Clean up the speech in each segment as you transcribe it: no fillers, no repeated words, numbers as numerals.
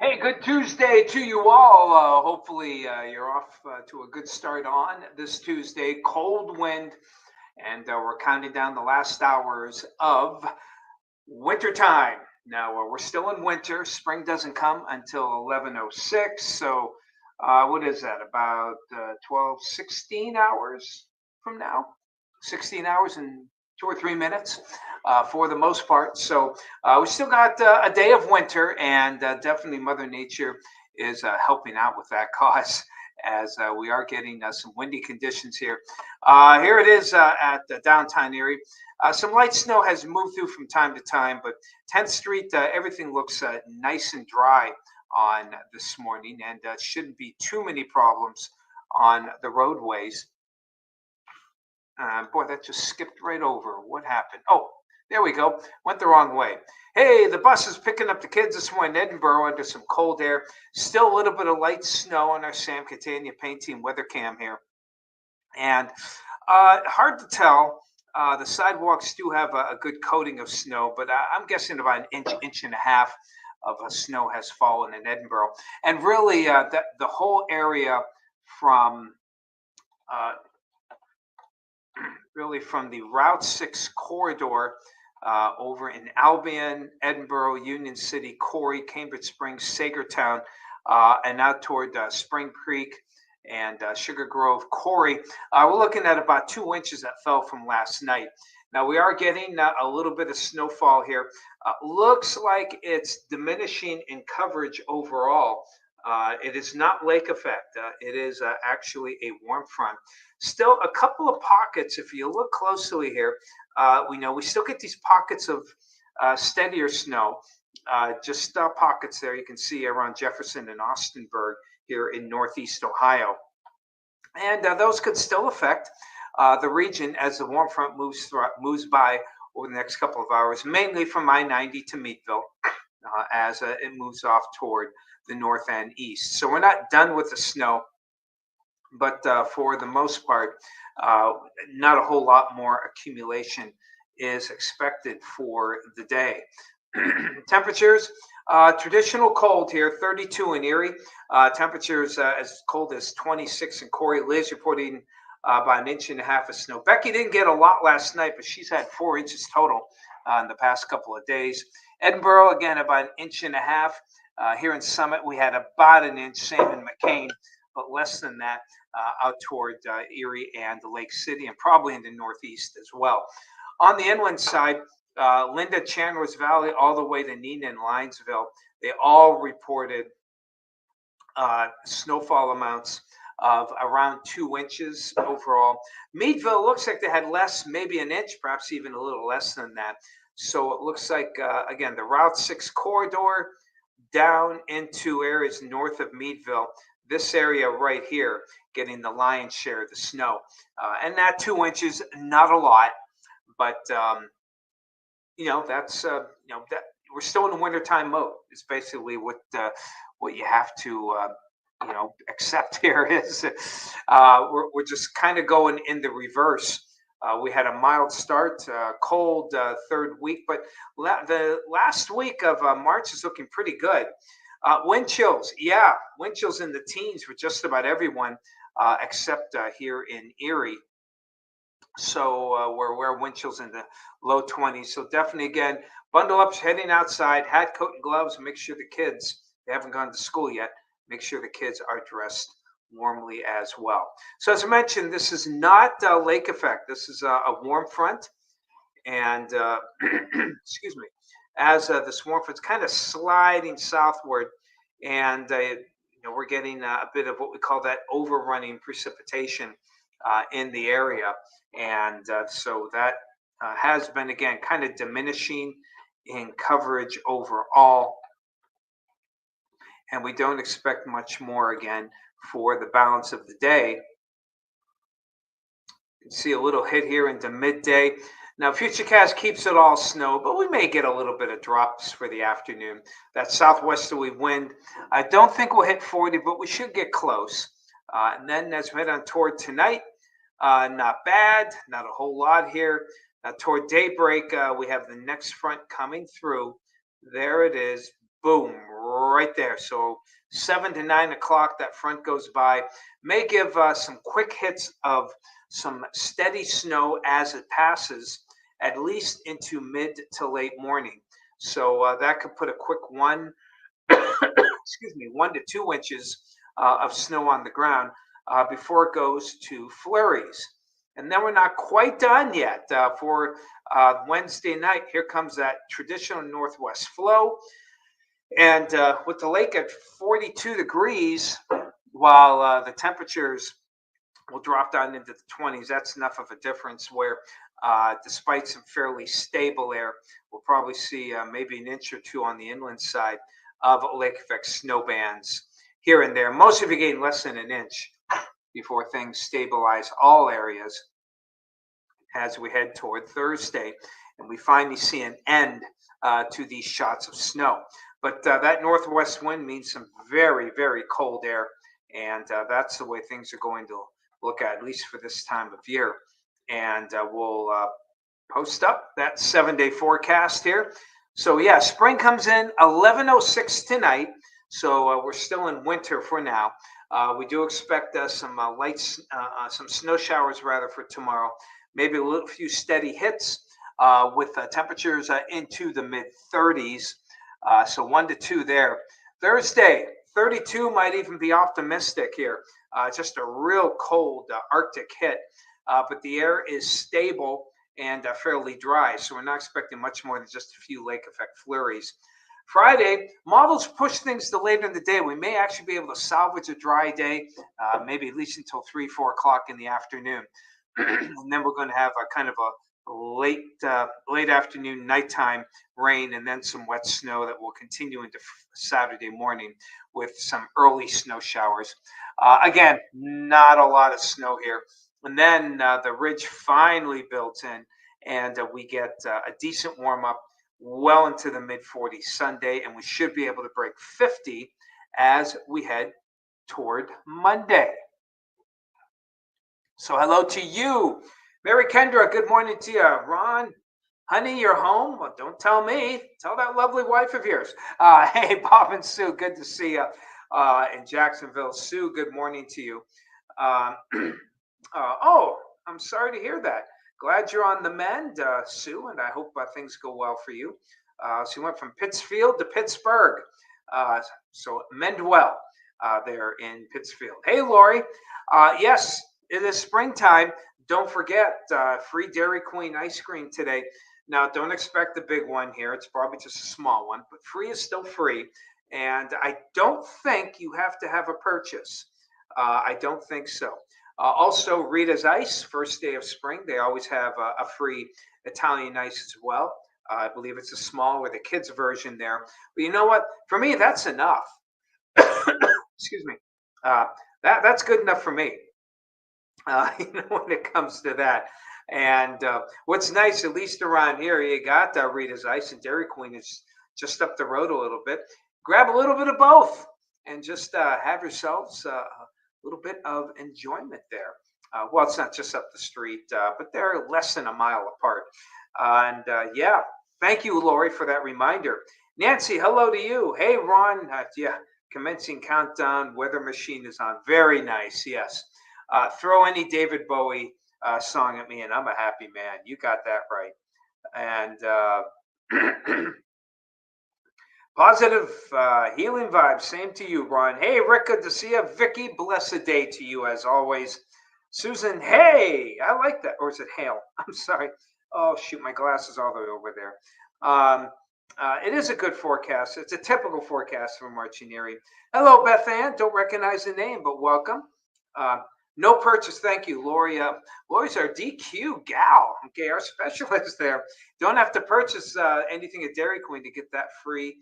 Hey, good Tuesday to you all. Hopefully, you're off to a good start on this Tuesday. Cold wind, and we're counting down the last hours of winter time. Now, we're still in winter. Spring doesn't come until 11:06. So, what is that? About 12, 16 hours from now? 16 hours and 2 or 3 minutes for the most part. So, we still got a day of winter, and definitely Mother Nature is helping out with that cause. As we are getting some windy conditions here. Here it is at the downtown area. Some light snow has moved through from time to time, but 10th Street, everything looks nice and dry on this morning, and shouldn't be too many problems on the roadways. Boy, that just skipped right over. What happened? Oh, there we go. Went the wrong way. Hey, the bus is picking up the kids this morning in Edinburgh under some cold air. Still a little bit of light snow on our Sam Catania Paint Team weather cam here. And hard to tell. The sidewalks do have a good coating of snow, but I'm guessing about an inch, inch and a half of snow has fallen in Edinburgh. And really, the whole area from uh, really from the Route 6 corridor over in Albion, Edinburgh, Union City, Corey, Cambridge Springs, Sagertown, and out toward Spring Creek and Sugar Grove, Corey. We're looking at about 2 inches that fell from last night. Now we are getting a little bit of snowfall here. Looks like it's diminishing in coverage overall. It is not lake effect. It is actually a warm front. Still, a couple of pockets. If you look closely here, we know we still get these pockets of steadier snow. Just pockets there. You can see around Jefferson and Austinburg here in Northeast Ohio, and those could still affect the region as the warm front moves by over the next couple of hours, mainly from I-90 to Meadville, as it moves off toward the north and east. So we're not done with the snow, but for the most part, uh, not a whole lot more accumulation is expected for the day. Temperatures, traditional cold here, 32 in Erie. Temperatures as cold as 26 in Corey. Liz reporting about an inch and a half of snow. Becky didn't get a lot last night, but she's had 4 inches total in the past couple of days. Edinburgh, again, about an inch and a half. Here in Summit, we had about an inch, same in McCain, but less than that out toward Erie and Lake City, and probably in the Northeast as well. On the inland side, Linda, Chandler's Valley, all the way to Neenah and Linesville, they all reported snowfall amounts of around 2 inches overall. Meadville looks like they had less, maybe an inch, perhaps even a little less than that. So it looks like, again, the Route 6 corridor down into areas north of Meadville, this area right here getting the lion's share of the snow. And that 2 inches, not a lot, but that's that we're still in the wintertime mode. It's basically what you have to accept here is we're just kind of going in the reverse. We had a mild start, cold third week, but the last week of March is looking pretty good. Wind chills, yeah, wind chills in the teens for just about everyone except here in Erie. So we're wind chills in the low 20s. So definitely, again, bundle up, heading outside, hat, coat, and gloves. Make sure the kids, they haven't gone to school yet, make sure the kids are dressed warmly as well. So as I mentioned, this is not lake effect. This is a warm front. And excuse me, as this warm front's kind of sliding southward, and we're getting a bit of what we call that overrunning precipitation in the area, and so that has been again kind of diminishing in coverage overall, and we don't expect much more again for the balance of the day. You can see a little hit here into midday. Now, Futurecast keeps it all snow, but we may get a little bit of drops for the afternoon. That southwesterly wind, I don't think we'll hit 40, but we should get close. And then as we head on toward tonight, not bad, not a whole lot here. Toward daybreak, we have the next front coming through. There it is. Boom, right there. So 7 to 9 o'clock, that front goes by. May give some quick hits of some steady snow as it passes, at least into mid to late morning. So that could put a quick excuse me, 1 to 2 inches of snow on the ground before it goes to flurries. And then we're not quite done yet. For Wednesday night, here comes that traditional northwest flow. And with the lake at 42 degrees, while the temperatures will drop down into the 20s, that's enough of a difference where, despite some fairly stable air, we'll probably see maybe an inch or two on the inland side of lake effect snow bands here and there. Most of you getting less than an inch before things stabilize all areas as we head toward Thursday and we finally see an end to these shots of snow. But that northwest wind means some very, very cold air, and that's the way things are going to look at least for this time of year. And we'll post up that 7-day forecast here. So yeah, spring comes in 11:06 tonight. So we're still in winter for now. We do expect some some snow showers rather for tomorrow. Maybe a few steady hits with temperatures into the mid 30s. So 1 to 2 there. Thursday, 32 might even be optimistic here. Just a real cold Arctic hit, but the air is stable and fairly dry. So we're not expecting much more than just a few lake effect flurries. Friday, models push things to later in the day. We may actually be able to salvage a dry day, maybe at least until 3, 4 o'clock in the afternoon. And then we're going to have a kind of a late afternoon, nighttime rain, and then some wet snow that will continue into Saturday morning with some early snow showers. Again, not a lot of snow here. And then the ridge finally builds in, and we get a decent warm up well into the mid 40s Sunday, and we should be able to break 50 as we head toward Monday. So hello to you, Mary Kendra. Good morning to you, Ron. Honey, you're home. Well, don't tell me. Tell that lovely wife of yours. Hey, Bob and Sue. Good to see you in Jacksonville. Sue, good morning to you. Oh, I'm sorry to hear that. Glad you're on the mend, Sue, and I hope things go well for you. So you went from Pittsfield to Pittsburgh. So mend well there in Pittsfield. Hey, Lori. Yes, it is springtime. Don't forget, free Dairy Queen ice cream today. Now, don't expect the big one here. It's probably just a small one, but free is still free. And I don't think you have to have a purchase. I don't think so. Also, Rita's Ice, first day of spring. They always have a free Italian ice as well. I believe it's a small or the kids version there. But you know what? For me, that's enough. Excuse me. That's good enough for me. When it comes to that. And what's nice, at least around here, you got Rita's Ice, and Dairy Queen is just up the road a little bit. Grab a little bit of both and just have yourselves a little bit of enjoyment there. Well, it's not just up the street, but they're less than a mile apart. Yeah, thank you, Lori, for that reminder. Nancy, hello to you. Hey, Ron. Yeah, commencing countdown. Weather machine is on. Very nice. Yes. Throw any David Bowie song at me, and I'm a happy man. You got that right. And positive healing vibes. Same to you, Ron. Hey, Rick, good to see you. Vicky, blessed day to you as always. Susan, hey, I like that. Or is it Hale? I'm sorry. Oh, shoot, my glasses all the way over there. It is a good forecast. It's a typical forecast from Marchinieri. Hello, Beth Ann. Don't recognize the name, but welcome. No purchase, thank you, Lori. Lori's our DQ gal. Okay, our specialist there. Don't have to purchase anything at Dairy Queen to get that free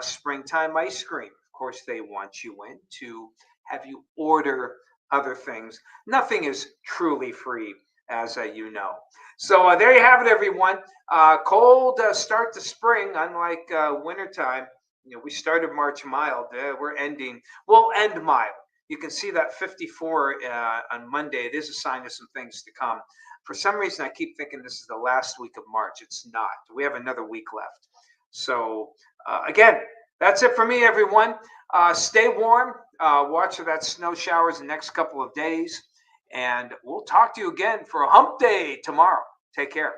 springtime ice cream. Of course, they want you in to have you order other things. Nothing is truly free, as you know. So there you have it, everyone. Cold start to spring, unlike wintertime. You know, we started March mild. We'll end mild. You can see that 54 on Monday. It is a sign of some things to come. For some reason, I keep thinking this is the last week of March. It's not. We have another week left. So again, That's it for me, everyone. Stay warm. Watch for that snow showers the next couple of days. And we'll talk to you again for a hump day tomorrow. Take care.